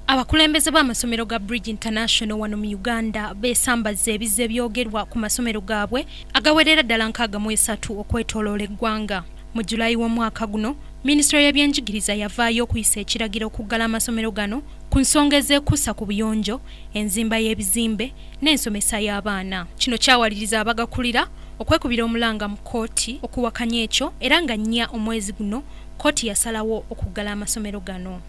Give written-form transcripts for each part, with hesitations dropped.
Abakulembeze b'amasomero ga Bridge International wano mu Uganda beesambaza ebize ebyogerwa ku masomero gaabwe agawerera ddala 63 okwetooloola eggwanga. Mu Julayi w'omwaka guno, minisitule y'ebyenjigiriza yavaayo okuyisa ekiragiro okuggala amasomero gano ku nsonga ez'ekuusa ku buyonjo, enzimba y'ebizimbe n'ensomesa y'abaana. Kino kyawaliriza abagakulira okwekubira omulanga mu kkooti okuwakanya ekyo era nga nnya omwezi guno kkooti yasalawo okuggala amasomero gano.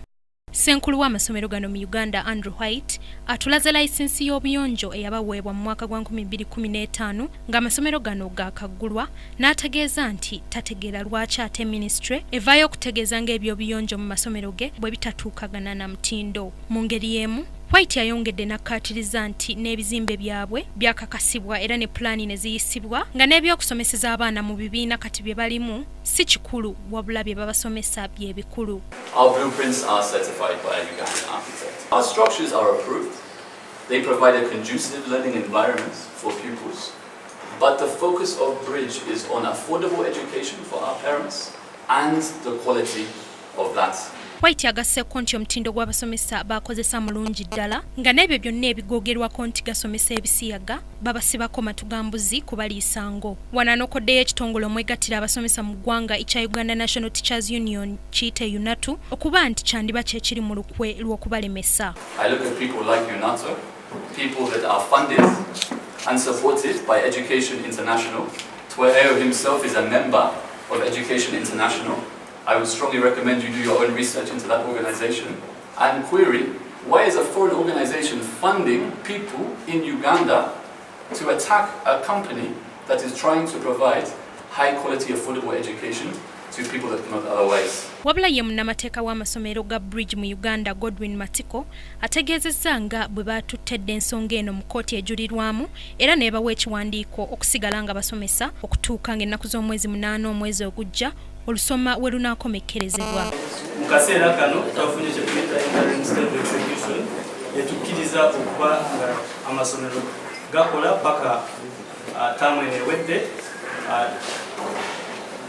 Ssenkulu w'amasomero gano mu Uganda Andrew White atulaze layisinsi y'obuyonjo eyabaweebwa mu mwaka gwa 2015 ng'amasomero gano gaakaggulwa n'ategeeza nti tategeera lwaki ate minisitule evaayo okutegeeza ng'ebyobuyonjo mu masomero ge bwe bitatuukagana namutindo. Mu ngeri y'emu, White yayongedde n'akkaatiriza nti n'ebizimbe byabwe byakakasibwa era ne pulaani ne ziyisibwa nga n'ebyokusomeseza abaana mu bibiina kati bye balimu si kikulu wabula bye babasomesa bye bikulu. Our blueprints are certified by a Ugandan architect. Our structures are approved. They provide a conducive learning environment for pupils. But the focus of Bridge is on affordable education for our parents and the quality of that. White agasseeko nti omutindo gw'abasomesa bakozesa mulungi ddala nga n'ebyo byonna ebigogerwako nti gasomesa ebisiyaga babasibako matugambuzi kubaliisango. Wano anokoddeyo ekitongole omwegattira abasomesa mu ggwanga ekya Uganda National Teachers Union kiyite UNATU okuba nti kyandiba kyekiri mu lukwe lw'okubalemesa. I look at people like UNATU, people that are funded and supported by Education International. Tweo himself is a member of Education International. I would strongly recommend you do your own research into that organization and query why is a foreign organization funding people in Uganda to attack a company that is trying to provide high quality affordable education to people that cannot otherwise. Wabula ye munnamateeka w'amasomero ga Bridge mu Uganda Godwin Matiko ategeezezza nga bwe baatuttedde ensonga eno mu kkooti ejulirwamu era n'ebawa ekiwandiiko okusigala nga basomesa okutuuka ng'ennaku z'omwezi 8 omwezi ogujja olusoma we lunaakomekkerezebwa. Mu kaseera kano twafunye kye tuyita interim state of execution etukkiriza okuba nga amasomero gakola paka taamu eno ewedde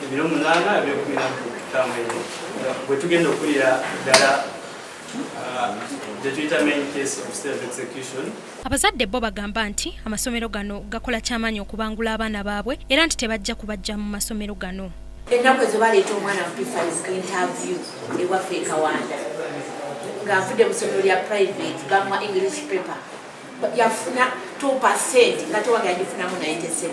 ebiro 8 ebyokumira taamu eno bwe tugenda okulira ddala gye tuyita main case of state of execution. Abazadde bo bagamba nti amasomero gano gakola kyamaanyi okubangula abaana baabwe era nti tebajja kubajja mu masomero gano. Ennaku ezo baleeta omwana mu preference interview ewaffe e Kawanda ng'afudde mu ssomero lya private bamuwa English paper yafuna 2% nga tewange yagifunamu 97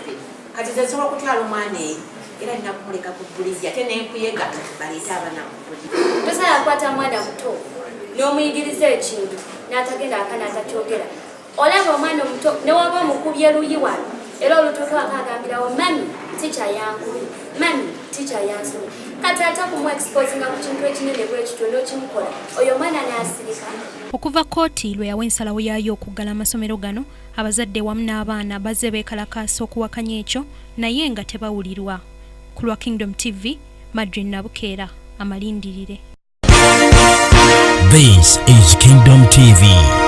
kati zesobola okutwala omwana eyo era nina kumuleka ku bulizzi ate nenkuyega baleete abaana mu bulizzi. Tosala akwata mwana muto n'omuyigiriza ekintu n'atagenda akana atakyogera olaba omwana omuto ne waba omukubye luyi wano era olutuuka wakaagambirawo mami teacher yangu mami teacher yangu kati atakumu exposing ku kintu ekinene bwe kitolo kimukola oyo mwana n'asirika. Okuva kkooti lwe yawa ensalawo yaayo okuggala amasomero gano abazadde wamu n'abaana bazze beekalakaasa okuwakanya ekyo naye nga tebawulirwa. Ku lwa Kingdom TV, Madrid Nabukeera amalindirire. This is Kingdom TV.